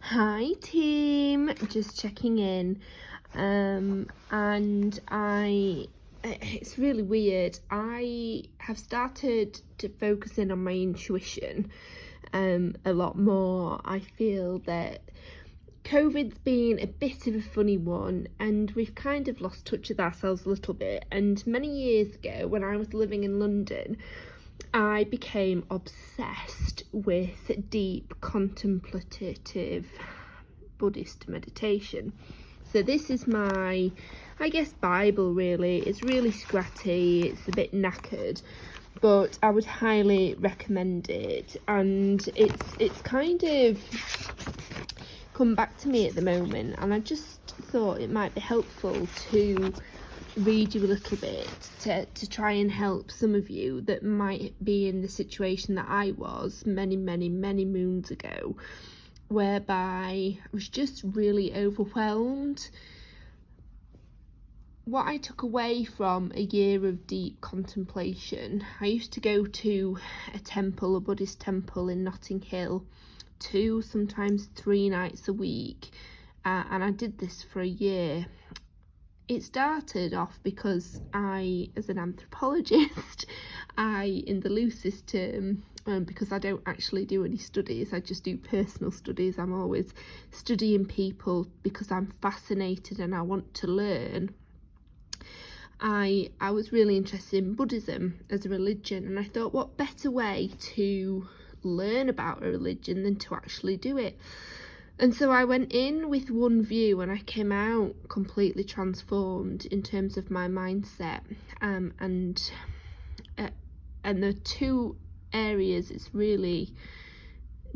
Hi team, just checking in, and it's really weird. I have started to focus in on my intuition a lot more. I feel that COVID's been a bit of a funny one, and we've kind of lost touch with ourselves a little bit. And many years ago, when I was living in London, I became obsessed with deep contemplative Buddhist meditation. So this is my, I guess, Bible really. It's really scratty, it's a bit knackered, but I would highly recommend it. And it's kind of come back to me at the moment, and I just thought it might be helpful to read you a little bit to try and help some of you that might be in the situation that I was many moons ago, whereby I was just really overwhelmed. What I took away from a year of deep contemplation, I used to go to a Buddhist temple in Notting Hill 2, sometimes 3 nights a week, and I did this for a year. It started off because I, as an anthropologist, in the loosest term, because I don't actually do any studies, I just do personal studies. I'm always studying people because I'm fascinated and I want to learn. I was really interested in Buddhism as a religion, and I thought, what better way to learn about a religion than to actually do it? And so I went in with one view and I came out completely transformed in terms of my mindset. And the 2 areas it's really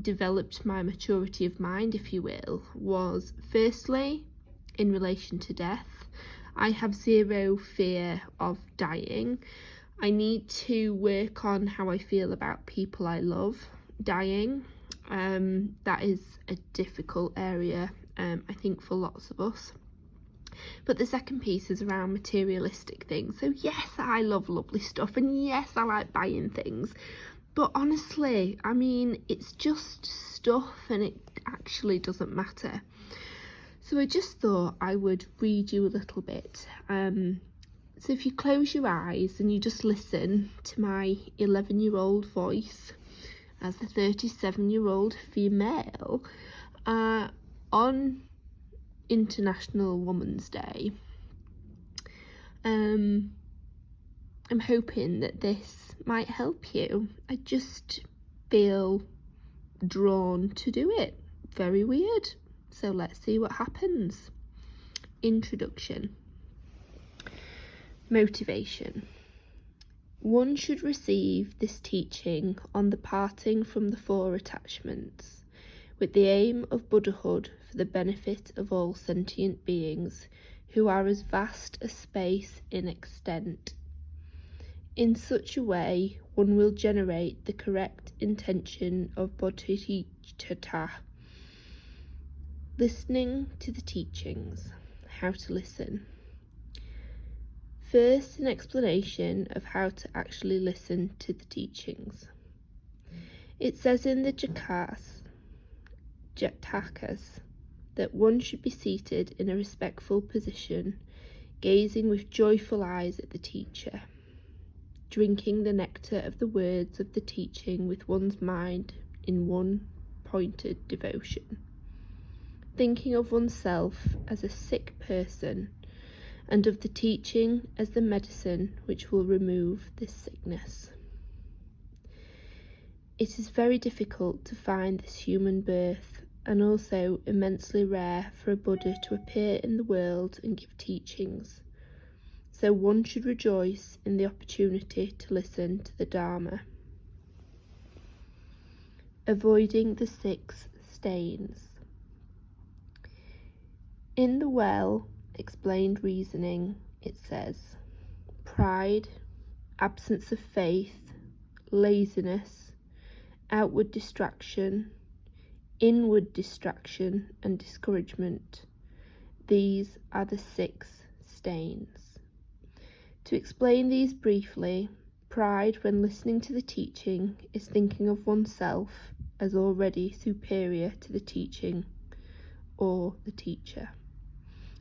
developed my maturity of mind, if you will, was firstly in relation to death. I have zero fear of dying. I need to work on how I feel about people I love dying. That is a difficult area, I think, for lots of us. But the second piece is around materialistic things. So yes, I love lovely stuff, and yes, I like buying things, but honestly, I mean, it's just stuff and it actually doesn't matter. So I just thought I would read you a little bit. So if you close your eyes and you just listen to my 11-year-old voice as a 37-year-old female on International Women's Day, I'm hoping that this might help you. I just feel drawn to do it. Very weird. So let's see what happens. Introduction. Motivation. One should receive this teaching on the parting from the 4 attachments, with the aim of Buddhahood for the benefit of all sentient beings who are as vast as space in extent. In such a way, one will generate the correct intention of bodhicitta. Listening to the teachings. How to listen. First, an explanation of how to actually listen to the teachings. It says in the Jatakas that one should be seated in a respectful position, gazing with joyful eyes at the teacher, drinking the nectar of the words of the teaching with one's mind in one pointed devotion, thinking of oneself as a sick person and of the teaching as the medicine which will remove this sickness. It is very difficult to find this human birth, and also immensely rare for a Buddha to appear in the world and give teachings. So one should rejoice in the opportunity to listen to the Dharma. Avoiding the 6 stains. In the well explained reasoning, it says pride, absence of faith, laziness, outward distraction, inward distraction and discouragement. These are the 6 stains. To explain these briefly, pride when listening to the teaching is thinking of oneself as already superior to the teaching, or the teacher.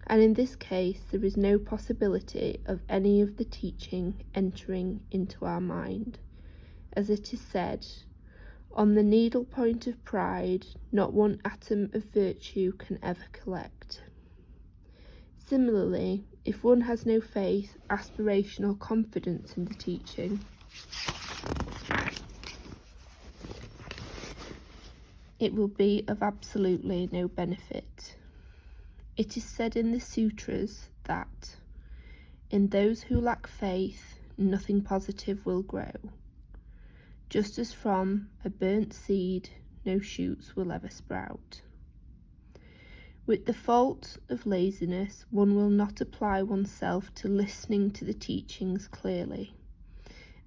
And in this case, there is no possibility of any of the teaching entering into our mind. As it is said, on the needlepoint of pride, not one atom of virtue can ever collect. Similarly, if one has no faith, aspiration, or confidence in the teaching, it will be of absolutely no benefit. It is said in the sutras that, in those who lack faith, nothing positive will grow. Just as from a burnt seed, no shoots will ever sprout. With the fault of laziness, one will not apply oneself to listening to the teachings clearly.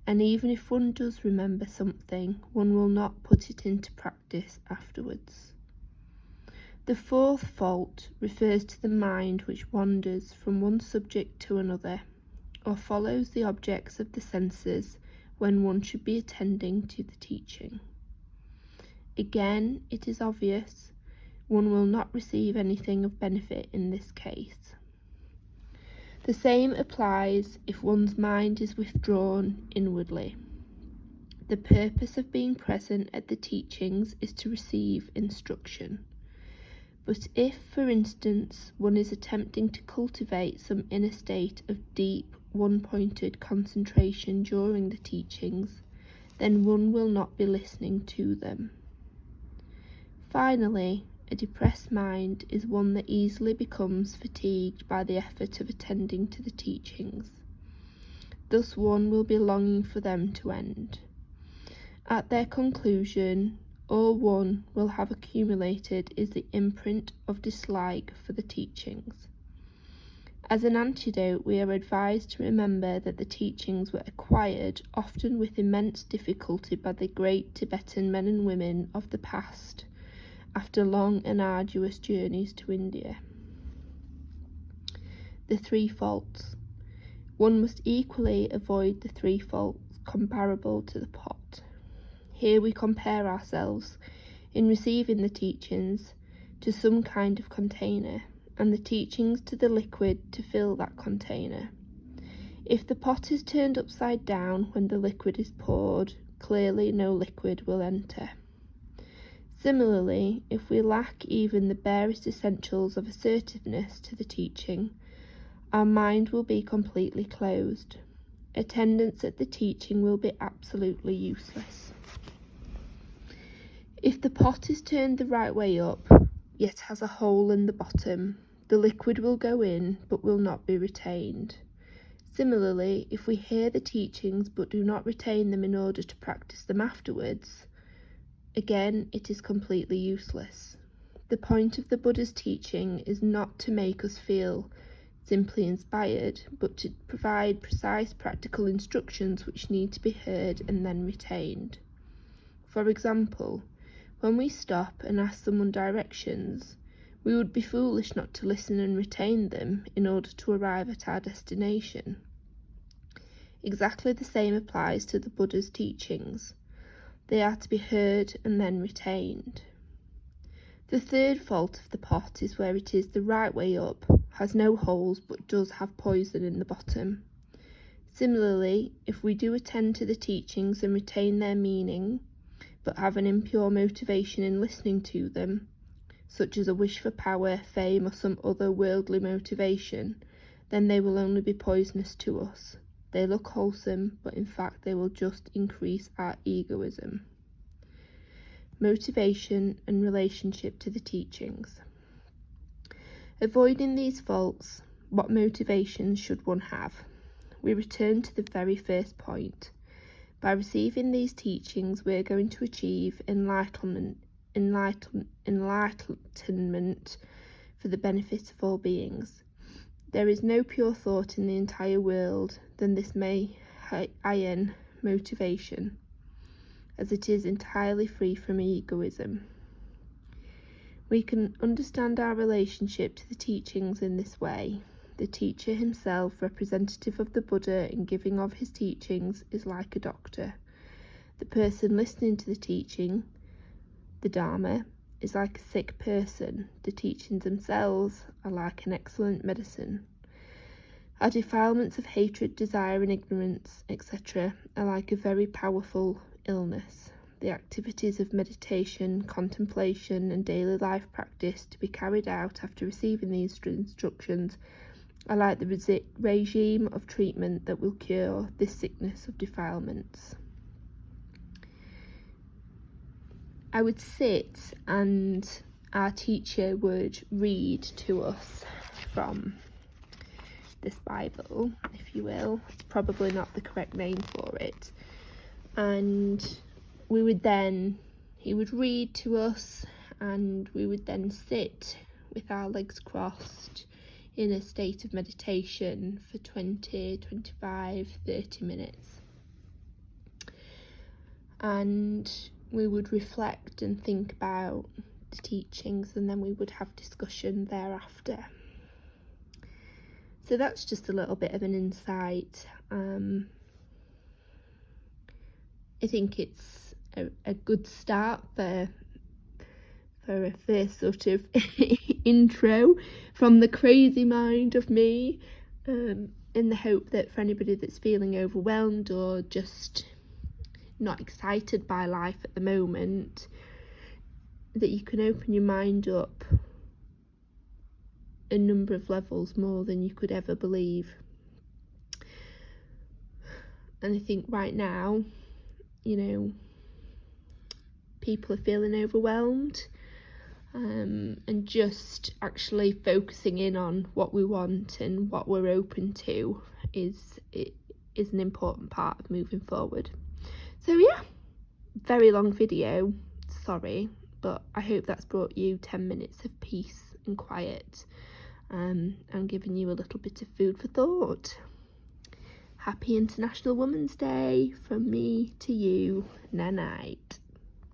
And even if one does remember something, one will not put it into practice afterwards. The fourth fault refers to the mind which wanders from one subject to another, or follows the objects of the senses when one should be attending to the teaching. Again, it is obvious one will not receive anything of benefit in this case. The same applies if one's mind is withdrawn inwardly. The purpose of being present at the teachings is to receive instruction. But if, for instance, one is attempting to cultivate some inner state of deep, one-pointed concentration during the teachings, then one will not be listening to them. Finally, a depressed mind is one that easily becomes fatigued by the effort of attending to the teachings. Thus one will be longing for them to end. At their conclusion, all one will have accumulated is the imprint of dislike for the teachings. As an antidote, we are advised to remember that the teachings were acquired, often with immense difficulty, by the great Tibetan men and women of the past, after long and arduous journeys to India. The three faults. One must equally avoid the three faults comparable to the pot. Here we compare ourselves, in receiving the teachings, to some kind of container, and the teachings to the liquid to fill that container. If the pot is turned upside down when the liquid is poured, clearly no liquid will enter. Similarly, if we lack even the barest essentials of assertiveness to the teaching, our mind will be completely closed. Attendance at the teaching will be absolutely useless. If the pot is turned the right way up, yet has a hole in the bottom, the liquid will go in but will not be retained. Similarly, if we hear the teachings but do not retain them in order to practice them afterwards, again, it is completely useless. The point of the Buddha's teaching is not to make us feel simply inspired, but to provide precise practical instructions which need to be heard and then retained. For example, when we stop and ask someone directions, we would be foolish not to listen and retain them in order to arrive at our destination. Exactly the same applies to the Buddha's teachings. They are to be heard and then retained. The third fault of the pot is where it is the right way up, has no holes but does have poison in the bottom. Similarly, if we do attend to the teachings and retain their meaning, but have an impure motivation in listening to them, such as a wish for power, fame, or some other worldly motivation, then they will only be poisonous to us. They look wholesome, but in fact they will just increase our egoism. Motivation and relationship to the teachings. Avoiding these faults, what motivations should one have? We return to the very first point. By receiving these teachings, we are going to achieve enlightenment for the benefit of all beings. There is no pure thought in the entire world than this iron motivation, as it is entirely free from egoism. We can understand our relationship to the teachings in this way. The teacher himself, representative of the Buddha in giving of his teachings, is like a doctor. The person listening to the teaching, the Dharma, is like a sick person. The teachings themselves are like an excellent medicine. Our defilements of hatred, desire and ignorance, etc. are like a very powerful illness. The activities of meditation, contemplation and daily life practice to be carried out after receiving these instructions are like the regime of treatment that will cure this sickness of defilements. I would sit and our teacher would read to us from this Bible, if you will. It's probably not the correct name for it. And he would read to us, and we would then sit with our legs crossed in a state of meditation for 20, 25, 30 minutes. And we would reflect and think about the teachings, and then we would have discussion thereafter. So that's just a little bit of an insight. I think it's a good start for a first sort of intro from the crazy mind of me, in the hope that for anybody that's feeling overwhelmed or just not excited by life at the moment, that you can open your mind up a number of levels more than you could ever believe. And I think right now, people are feeling overwhelmed, and just actually focusing in on what we want and what we're open to is an important part of moving forward. So yeah, very long video, sorry, but I hope that's brought you 10 minutes of peace and quiet, and given you a little bit of food for thought. Happy International Women's Day from me to you. Night.